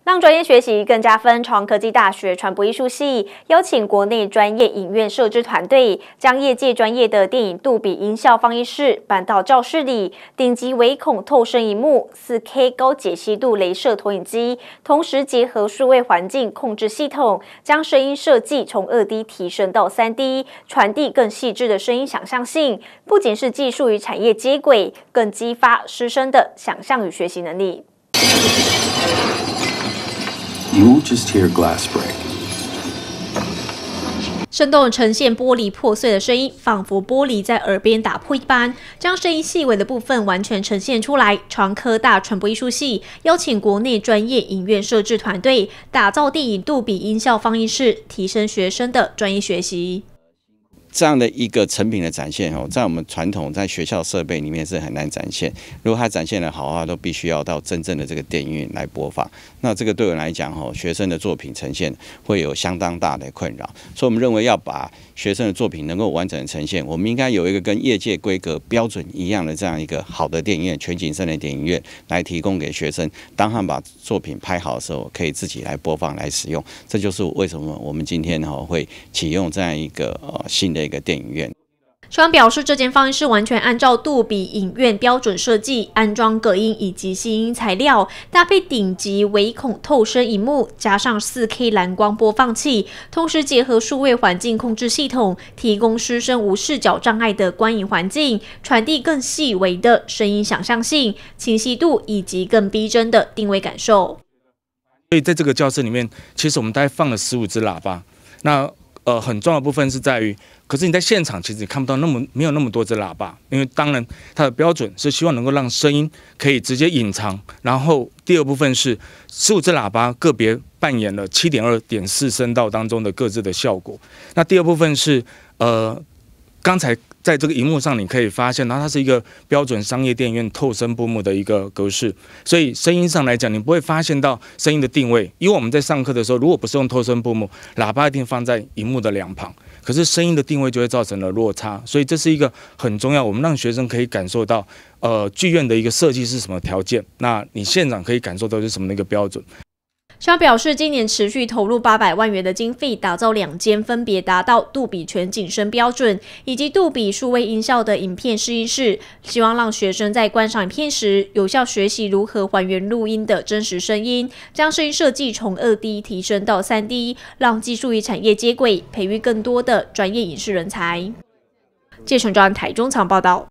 让专业学习更加分，创科技大学传播艺术系邀请国内专业影院摄制团队，将业界专业的电影杜比音效放映室搬到教室里，顶级微孔透声萤幕、4K 高解析度雷射投影机，同时结合数位环境控制系统，将声音设计从2D 提升到3D， 传递更细致的声音想象性。不仅是技术与产业接轨，更激发师生的想象与学习能力。You won't just hear glass break. 生动呈现玻璃破碎的声音，仿佛玻璃在耳边打破一般，将声音细微的部分完全呈现出来。长科大传播艺术系邀请国内专业影院摄制团队，打造电影杜比音效放映室，提升学生的专业学习。这样的一个成品的展现在我们传统在学校设备里面是很难展现。如果它展现得好的话，都必须要到真正的这个电影院来播放。那这个对我来讲学生的作品呈现会有相当大的困扰。所以我们认为要把学生的作品能够完整的呈现，我们应该有一个跟业界规格标准一样的这样一个好的电影院，全景声的电影院来提供给学生，当他们把作品拍好的时候，可以自己来播放来使用。这就是为什么我们今天会启用这样一个新的一个电影院。校方表示，这间放映室完全按照杜比影院标准设计，安装隔音以及吸音材料，搭配顶级微孔透声萤幕，加上 4K 蓝光播放器，同时结合数位环境控制系统，提供师生无视觉障碍的观影环境，传递更细微的声音想象性、清晰度以及更逼真的定位感受。所以在这个教室里面，其实我们大概放了15支喇叭。那很重要的部分是在于，可是你在现场其实你看不到没有那么多支喇叭，因为当然它的标准是希望能够让声音可以直接隐藏。然后第二部分是15支喇叭个别扮演了7.2、4声道当中的各自的效果。那第二部分是刚才在这个荧幕上你可以发现，然后它是一个标准商业电影院透声布幕的一个格式，所以声音上来讲，你不会发现到声音的定位。因为我们在上课的时候，如果不是用透声布幕，喇叭一定放在荧幕的两旁，可是声音的定位就会造成了落差，所以这是一个很重要，我们让学生可以感受到，剧院的一个设计是什么条件，那你现场可以感受到是什么的一个标准。校方表示，今年持续投入800万元的经费，打造2间分别达到杜比全景声标准以及杜比数位音效的影片试音室，希望让学生在观赏影片时，有效学习如何还原录音的真实声音，将声音设计从2D 提升到3D， 让技术与产业接轨，培育更多的专业影视人才。谢承章台中场报道。